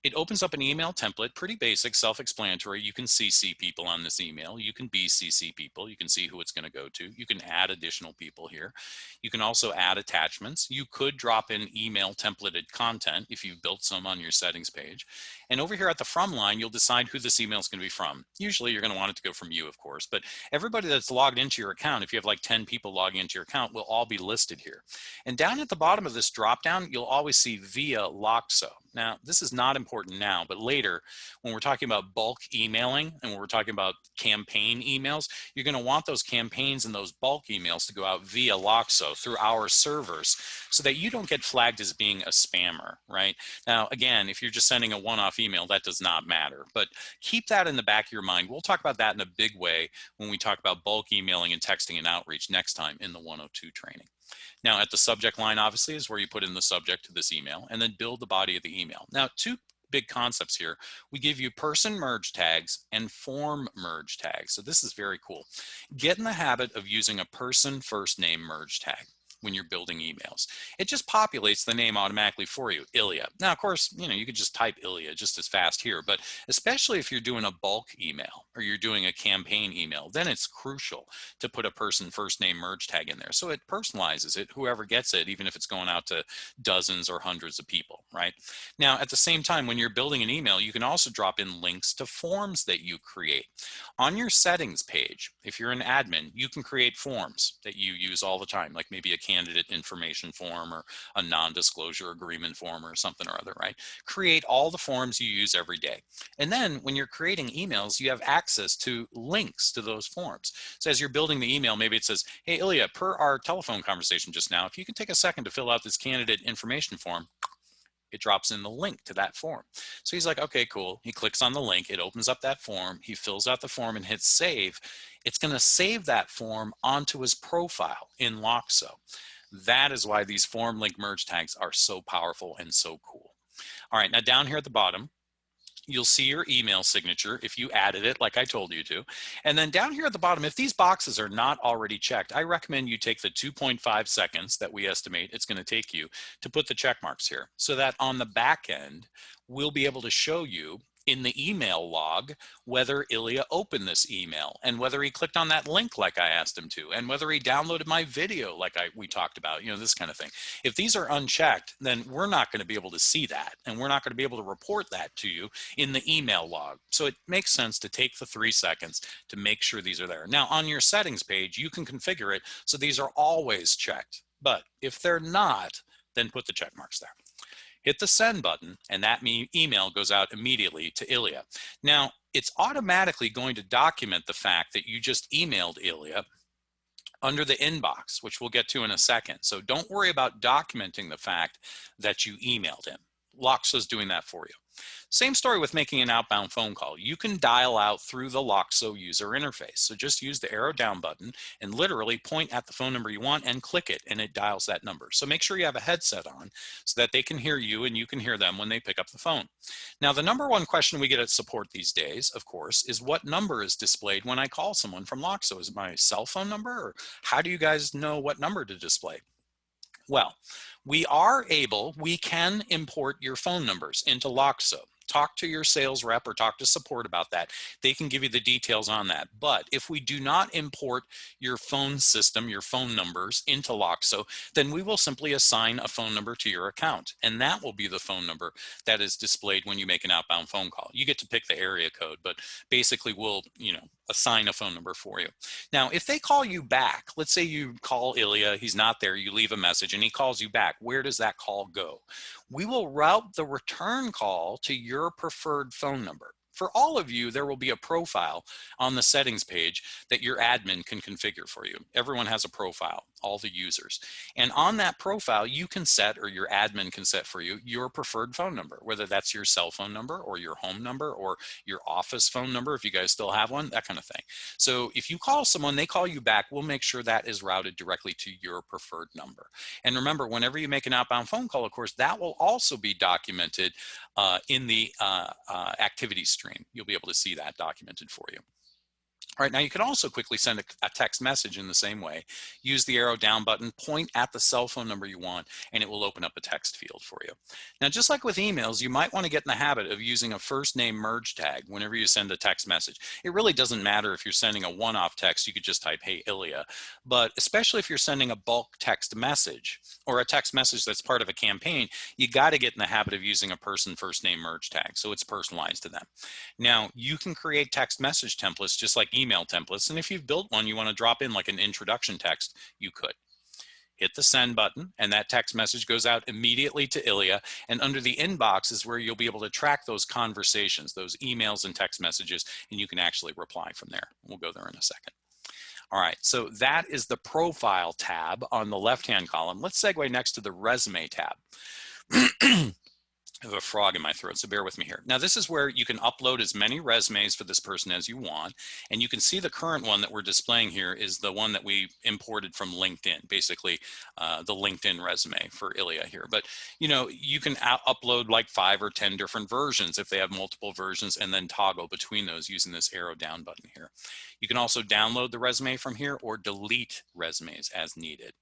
It opens up an email template, pretty basic, self-explanatory. You can CC people on this email. You can BCC people. You can see who it's going to go to. You can add additional people here. You can also add attachments. You could drop in email templated content if you've built some on your settings page. And over here at the from line, you'll decide who this email is going to be from. Usually you're going to want it to go from you, of course, but everybody that's logged into your account, if you have like 10 people logging into your account, will all be listed here. And down at the bottom of this dropdown, you'll always see via Loxo. Now, this is not important now, but later when we're talking about bulk emailing and when we're talking about campaign emails, you're going to want those campaigns and those bulk emails to go out via Loxo through our servers so that you don't get flagged as being a spammer, right? Now, again, if you're just sending a one-off email, that does not matter, but keep that in the back of your mind. We'll talk about that in a big way when we talk about bulk emailing and texting and outreach next time in the 102 training. Now, at the subject line, obviously, is where you put in the subject to this email and then build the body of the email. Now, two big concepts here. We give you person merge tags and form merge tags. So this is very cool. Get in the habit of using a person first name merge tag. when you're building emails. It just populates the name automatically for you, Ilya. Now, of course, you could just type Ilya just as fast here, but especially if you're doing a bulk email or you're doing a campaign email, then it's crucial to put a person first name merge tag in there. So it personalizes it, whoever gets it, even if it's going out to dozens or hundreds of people, right? Now, at the same time, when you're building an email, you can also drop in links to forms that you create. On your settings page, if you're an admin, you can create forms that you use all the time, like maybe a candidate information form or a non-disclosure agreement form or something or other, right? Create all the forms you use every day. And then when you're creating emails, you have access to links to those forms. So as you're building the email, maybe it says, hey, Ilya, per our telephone conversation just now, if you can take a second to fill out this candidate information form, it drops in the link to that form. So he's like, okay, cool. He clicks on the link, it opens up that form, he fills out the form and hits save. It's going to save that form onto his profile in Loxo. That is why these form link merge tags are so powerful and so cool. All right, now down here at the bottom, you'll see your email signature if you added it like I told you to. And then down here at the bottom, if these boxes are not already checked, I recommend you take the 2.5 seconds that we estimate it's going to take you to put the check marks here so that on the back end, we'll be able to show you in the email log whether Ilya opened this email and whether he clicked on that link like I asked him to and whether he downloaded my video like we talked about, this kind of thing. If these are unchecked, then we're not going to be able to see that and we're not going to be able to report that to you in the email log. So it makes sense to take the 3 seconds to make sure these are there. Now on your settings page, you can configure it so these are always checked. But if they're not, then put the check marks there. Hit the send button and that email goes out immediately to Ilya. Now it's automatically going to document the fact that you just emailed Ilya under the inbox, which we'll get to in a second. So don't worry about documenting the fact that you emailed him. Loxo's doing that for you. Same story with making an outbound phone call. You can dial out through the Loxo user interface. So just use the arrow down button and literally point at the phone number you want and click it and it dials that number. So make sure you have a headset on so that they can hear you and you can hear them when they pick up the phone. Now, the number one question we get at support these days, of course, is what number is displayed when I call someone from Loxo? Is it my cell phone number or how do you guys know what number to display? Well, we can import your phone numbers into Loxo. Talk to your sales rep or talk to support about that. They can give you the details on that. But if we do not import your phone system, your phone numbers into Loxo, then we will simply assign a phone number to your account. And that will be the phone number that is displayed when you make an outbound phone call. You get to pick the area code, but basically we'll, assign a phone number for you. Now, if they call you back, let's say you call Ilya, he's not there, you leave a message and he calls you back, where does that call go? We will route the return call to your preferred phone number. For all of you, there will be a profile on the settings page that your admin can configure for you. Everyone has a profile, all the users. And on that profile, you can set, or your admin can set for you, your preferred phone number, whether that's your cell phone number or your home number or your office phone number, if you guys still have one, that kind of thing. So if you call someone, they call you back, we'll make sure that is routed directly to your preferred number. And remember, whenever you make an outbound phone call, of course, that will also be documented in the activity stream. You'll be able to see that documented for you. All right, now you can also quickly send a text message in the same way. Use the arrow down button, point at the cell phone number you want, and it will open up a text field for you. Now, just like with emails, you might want to get in the habit of using a first name merge tag whenever you send a text message. It really doesn't matter if you're sending a one-off text, you could just type, hey, Ilya, but especially if you're sending a bulk text message or a text message that's part of a campaign, you got to get in the habit of using a person first name merge tag so it's personalized to them. Now, you can create text message templates just like email templates, and if you've built one you want to drop in like an introduction text, you could. Hit the send button and that text message goes out immediately to Ilya, and under the inbox is where you'll be able to track those conversations, those emails and text messages, and you can actually reply from there. We'll go there in a second. All right, so that is the profile tab on the left-hand column. Let's segue next to the resume tab. I have a frog in my throat, so bear with me here. Now, this is where you can upload as many resumes for this person as you want, and you can see the current one that we're displaying here is the one that we imported from LinkedIn, basically the LinkedIn resume for Ilya here. But, you can upload like 5 or 10 different versions if they have multiple versions, and then toggle between those using this arrow down button here. You can also download the resume from here or delete resumes as needed.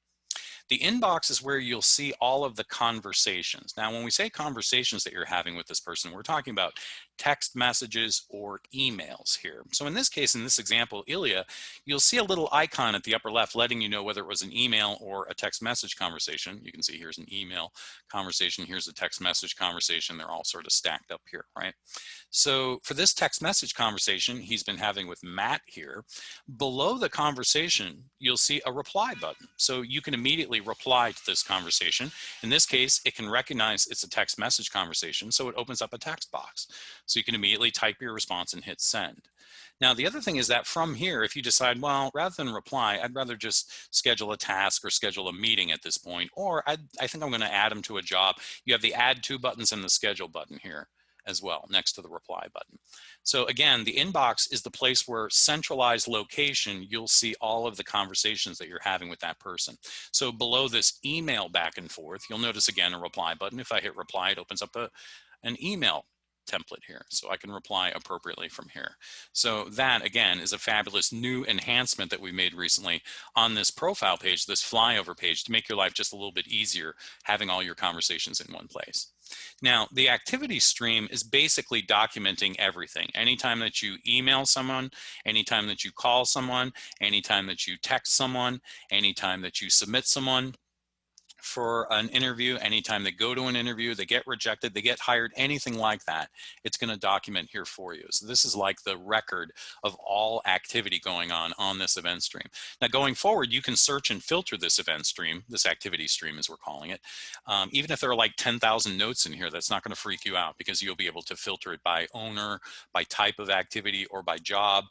The inbox is where you'll see all of the conversations. Now, when we say conversations that you're having with this person, we're talking about text messages or emails here. So in this case, in this example, Ilya, you'll see a little icon at the upper left letting you know whether it was an email or a text message conversation. You can see here's an email conversation, here's a text message conversation. They're all sort of stacked up here, right? So for this text message conversation he's been having with Matt here, below the conversation, you'll see a reply button. So you can immediately reply to this conversation. In this case, it can recognize it's a text message conversation, so it opens up a text box. So you can immediately type your response and hit send. Now, the other thing is that from here, if you decide, well, rather than reply, I'd rather just schedule a task or schedule a meeting at this point, or I think I'm going to add them to a job, you have the add to buttons and the schedule button here as well, next to the reply button. So again, the inbox is the place where centralized location, you'll see all of the conversations that you're having with that person. So below this email back and forth, you'll notice again a reply button. If I hit reply, it opens up an email template here, so I can reply appropriately from here. So that again is a fabulous new enhancement that we made recently on this profile page, this flyover page, to make your life just a little bit easier having all your conversations in one place. Now, the activity stream is basically documenting everything. Anytime that you email someone, anytime that you call someone, anytime that you text someone, anytime that you submit someone for an interview, anytime they go to an interview, they get rejected, they get hired, anything like that, it's going to document here for you. So this is like the record of all activity going on this event stream. Now going forward, you can search and filter this event stream, this activity stream as we're calling it. Even if there are like 10,000 notes in here, that's not going to freak you out because you'll be able to filter it by owner, by type of activity, or by job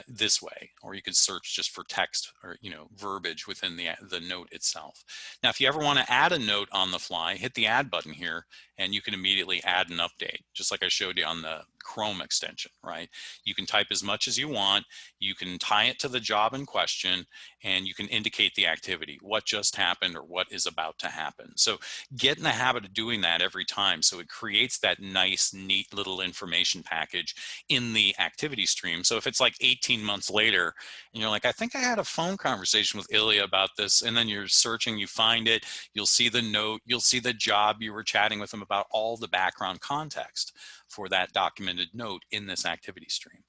this way. Or you could search just for text or verbiage within the note itself. Now, if you ever want to add a note on the fly, hit the add button here and you can immediately add an update, just like I showed you on the Chrome extension, right? You can type as much as you want, you can tie it to the job in question, and you can indicate the activity, what just happened or what is about to happen. So get in the habit of doing that every time, so it creates that nice, neat little information package in the activity stream. So if it's like 18 months later, and you're like, I think I had a phone conversation with Ilya about this, and then you're searching, you find it, you'll see the note, you'll see the job you were chatting with them about, all the background context for that documented note in this activity stream.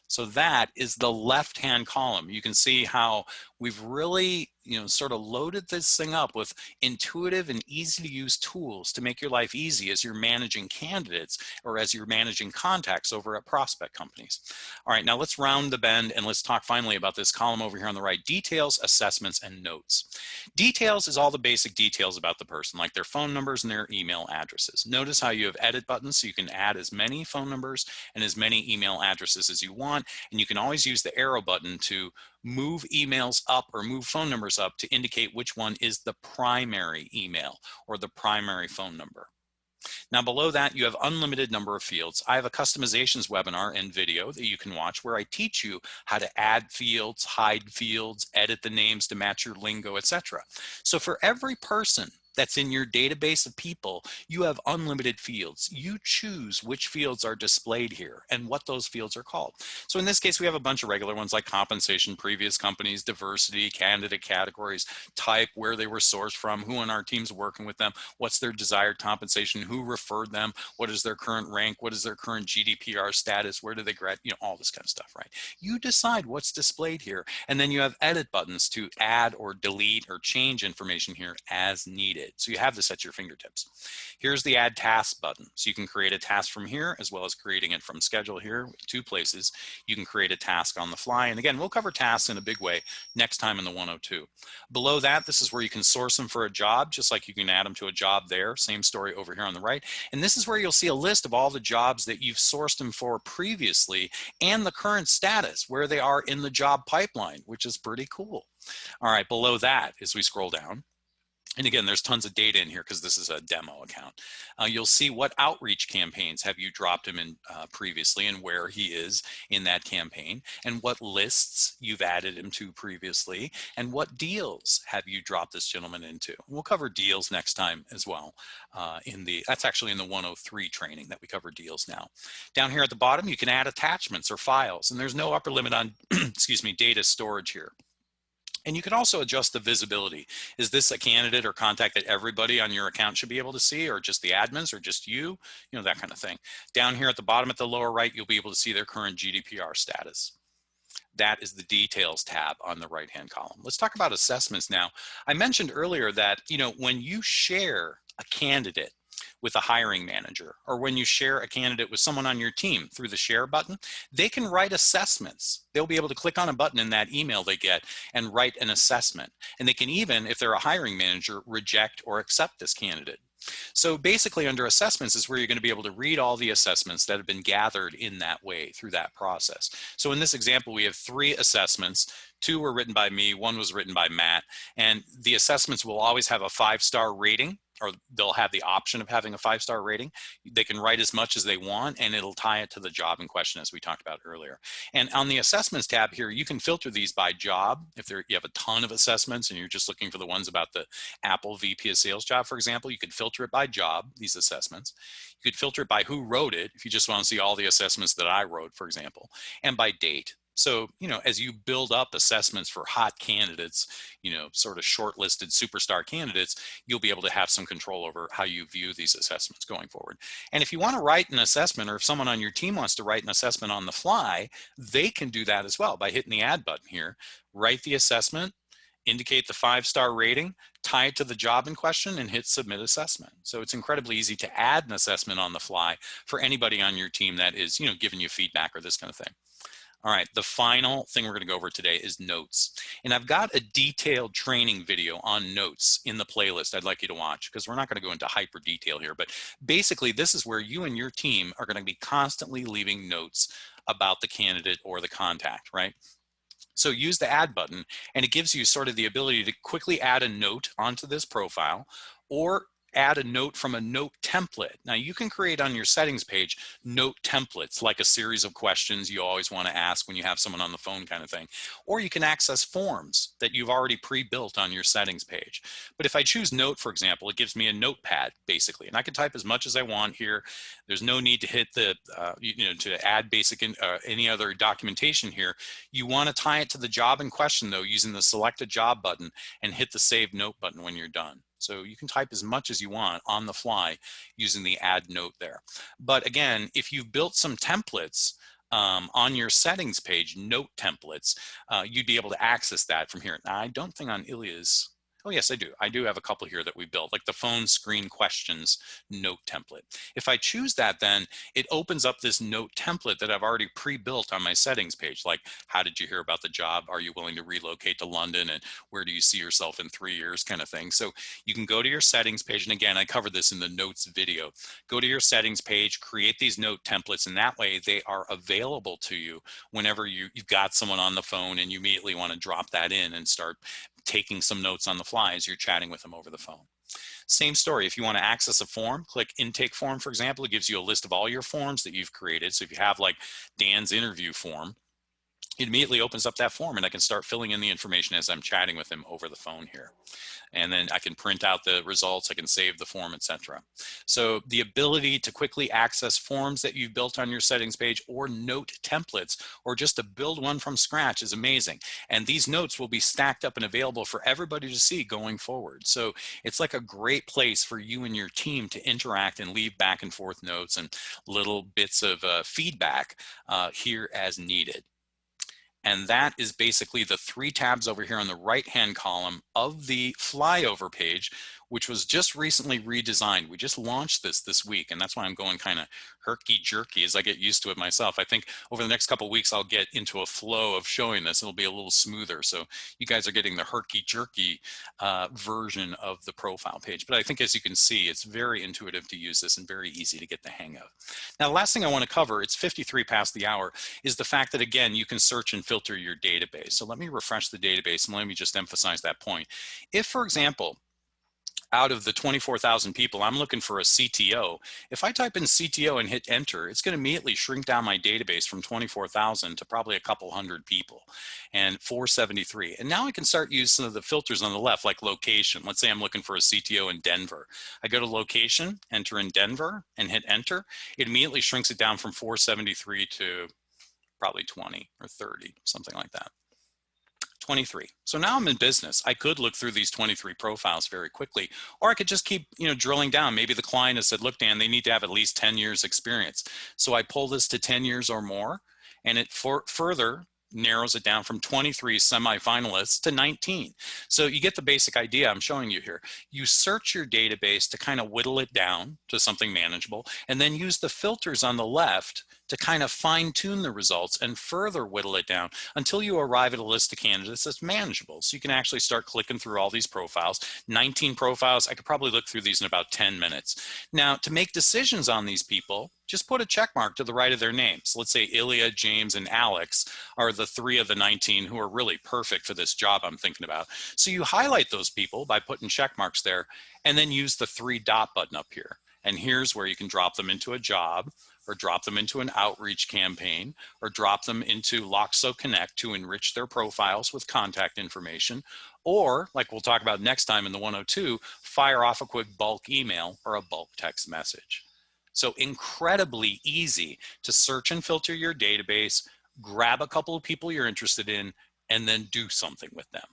So that is the left-hand column. You can see how we've really, sort of loaded this thing up with intuitive and easy to use tools to make your life easy as you're managing candidates or as you're managing contacts over at prospect companies. All right, now let's round the bend and let's talk finally about this column over here on the right: details, assessments, and notes. Details is all the basic details about the person, like their phone numbers and their email addresses. Notice how you have edit buttons, so you can add as many phone numbers and as many email addresses as you want, and you can always use the arrow button to move emails up or move phone numbers up to indicate which one is the primary email or the primary phone number. Now below that, you have unlimited number of fields. I have a customizations webinar and video that you can watch where I teach you how to add fields, hide fields, edit the names to match your lingo, etc. So for every person that's in your database of people, you have unlimited fields. You choose which fields are displayed here and what those fields are called. So in this case, we have a bunch of regular ones like compensation, previous companies, diversity, candidate categories, type, where they were sourced from, who on our team's working with them, what's their desired compensation, who referred them, what is their current rank, what is their current GDPR status, where do they grad, all this kind of stuff, right? You decide what's displayed here, and then you have edit buttons to add or delete or change information here as needed. So you have this at your fingertips. Here's the add task button. So you can create a task from here as well as creating it from schedule here, two places. You can create a task on the fly. And again, we'll cover tasks in a big way next time in the 102. Below that, this is where you can source them for a job, just like you can add them to a job there. Same story over here on the right. And this is where you'll see a list of all the jobs that you've sourced them for previously and the current status, where they are in the job pipeline, which is pretty cool. All right, below that, as we scroll down, and again, there's tons of data in here because this is a demo account. You'll see what outreach campaigns have you dropped him in previously and where he is in that campaign, and what lists you've added him to previously, and what deals have you dropped this gentleman into. We'll cover deals next time as well. That's actually in the 103 training that we cover deals now. Down here at the bottom, you can add attachments or files, and there's no upper limit on, excuse me, data storage here. And you can also adjust the visibility. Is this a candidate or contact that everybody on your account should be able to see, or just the admins, or just you? You know, that kind of thing. Down here at the bottom at the lower right, you'll be able to see their current GDPR status. That is the details tab on the right-hand column. Let's talk about assessments now. I mentioned earlier that, you know, when you share a candidate with a hiring manager, or when you share a candidate with someone on your team through the share button, they can write assessments. They'll be able to click on a button in that email they get and write an assessment. And they can even, if they're a hiring manager, reject or accept this candidate. So basically under assessments is where you're going to be able to read all the assessments that have been gathered in that way through that process. So in this example, we have 3 assessments. 2 were written by me, 1 was written by Matt, and the assessments will always have a 5-star rating, or they'll have the option of having a 5-star rating. They can write as much as they want, and it'll tie it to the job in question, as we talked about earlier. And on the assessments tab here, you can filter these by job. If you have a ton of assessments and you're just looking for the ones about the Apple VP of Sales job, for example, you could filter it by job, these assessments. You could filter it by who wrote it, if you just want to see all the assessments that I wrote, for example, and by date. So, you know, as you build up assessments for hot candidates, you know, sort of shortlisted superstar candidates, you'll be able to have some control over how you view these assessments going forward. And if you want to write an assessment, or if someone on your team wants to write an assessment on the fly, they can do that as well by hitting the add button here. Write the assessment, indicate the 5-star rating, tie it to the job in question, and hit submit assessment. So it's incredibly easy to add an assessment on the fly for anybody on your team that is, you know, giving you feedback or this kind of thing. All right, the final thing we're going to go over today is notes. And I've got a detailed training video on notes in the playlist I'd like you to watch, because we're not going to go into hyper detail here, but basically this is where you and your team are going to be constantly leaving notes about the candidate or the contact, right? So use the add button, and it gives you sort of the ability to quickly add a note onto this profile, or add a note from a note template. Now you can create on your settings page note templates, like a series of questions you always want to ask when you have someone on the phone kind of thing. Or you can access forms that you've already pre-built on your settings page. But if I choose note, for example, it gives me a notepad basically, and I can type as much as I want here. There's no need to hit the, to add basic any other documentation here. You want to tie it to the job in question though, using the select a job button and hit the save note button when you're done. So you can type as much as you want on the fly using the add note there. But again, if you've built some templates on your settings page, note templates, you'd be able to access that from here. Now, I don't think on Ilya's, oh yes, I do. I do have a couple here that we built, like the phone screen questions note template. If I choose that, then it opens up this note template that I've already pre-built on my settings page, like how did you hear about the job? Are you willing to relocate to London? And where do you see yourself in 3 years kind of thing. So you can go to your settings page. And again, I covered this in the notes video. Go to your settings page, create these note templates, and that way they are available to you whenever you've got someone on the phone and you immediately want to drop that in and start taking some notes on the fly as you're chatting with them over the phone. Same story. If you want to access a form, click intake form, for example. It gives you a list of all your forms that you've created. So if you have like Dan's interview form, it immediately opens up that form and I can start filling in the information as I'm chatting with him over the phone here. And then I can print out the results, I can save the form, etc. So the ability to quickly access forms that you've built on your settings page, or note templates, or just to build one from scratch is amazing. And these notes will be stacked up and available for everybody to see going forward. So it's like a great place for you and your team to interact and leave back and forth notes and little bits of feedback here as needed. And that is basically the 3 tabs over here on the right-hand column of the flyover page, which was just recently redesigned. We just launched this week, and that's why I'm going kind of herky-jerky as I get used to it myself. I think over the next couple of weeks, I'll get into a flow of showing this. It'll be a little smoother. So you guys are getting the herky-jerky version of the profile page. But I think as you can see, it's very intuitive to use this and very easy to get the hang of. Now, the last thing I want to cover, it's 53 past the hour, is the fact that, again, you can search and filter your database. So let me refresh the database and let me just emphasize that point. If, for example, out of the 24,000 people, I'm looking for a CTO. If I type in CTO and hit enter, it's going to immediately shrink down my database from 24,000 to probably a couple hundred people, and 473. And now I can start using some of the filters on the left, like location. Let's say I'm looking for a CTO in Denver. I go to location, enter in Denver, and hit enter. It immediately shrinks it down from 473 to probably 20 or 30, something like that. 23. So now I'm in business. I could look through these 23 profiles very quickly, or I could just keep, drilling down. Maybe the client has said, look, Dan, they need to have at least 10 years experience. So I pull this to 10 years or more, and it further narrows it down from 23 semifinalists to 19. So you get the basic idea I'm showing you here. You search your database to kind of whittle it down to something manageable, and then use the filters on the left to kind of fine tune the results and further whittle it down until you arrive at a list of candidates that's manageable. So you can actually start clicking through all these profiles. 19 profiles, I could probably look through these in about 10 minutes. Now, to make decisions on these people, just put a check mark to the right of their names. Let's say Ilya, James, and Alex are the 3 of the 19 who are really perfect for this job I'm thinking about. So you highlight those people by putting check marks there, and then use the 3 dot button up here. And here's where you can drop them into a job, or drop them into an outreach campaign, or drop them into Loxo Connect to enrich their profiles with contact information, or, like we'll talk about next time in the 102, fire off a quick bulk email or a bulk text message. So incredibly easy to search and filter your database, grab a couple of people you're interested in, and then do something with them.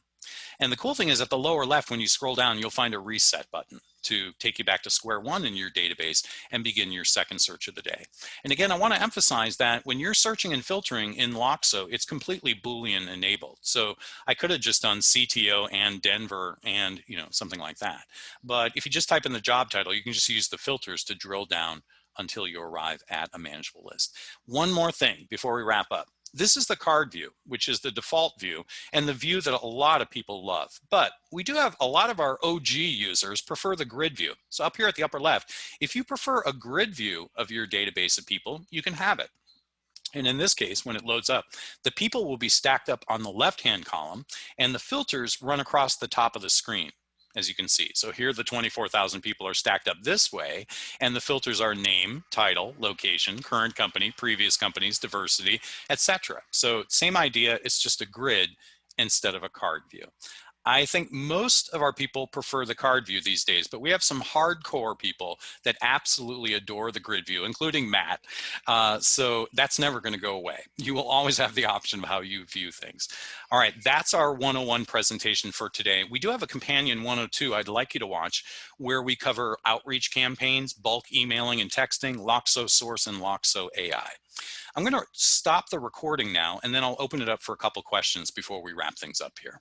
And the cool thing is at the lower left, when you scroll down, you'll find a reset button to take you back to square one in your database and begin your second search of the day. And again, I want to emphasize that when you're searching and filtering in Loxo, it's completely Boolean enabled. So I could have just done CTO and Denver and something like that. But if you just type in the job title, you can just use the filters to drill down until you arrive at a manageable list. One more thing before we wrap up. This is the card view, which is the default view and the view that a lot of people love. But we do have a lot of our OG users prefer the grid view. So up here at the upper left, if you prefer a grid view of your database of people, you can have it. And in this case, when it loads up, the people will be stacked up on the left-hand column and the filters run across the top of the screen, as you can see. So here the 24,000 people are stacked up this way, and the filters are name, title, location, current company, previous companies, diversity, etc. So same idea, it's just a grid instead of a card view. I think most of our people prefer the card view these days, but we have some hardcore people that absolutely adore the grid view, including Matt. So that's never going to go away. You will always have the option of how you view things. All right, that's our 101 presentation for today. We do have a companion 102 I'd like you to watch, where we cover outreach campaigns, bulk emailing and texting, Loxo Source, and Loxo AI. I'm going to stop the recording now, and then I'll open it up for a couple questions before we wrap things up here.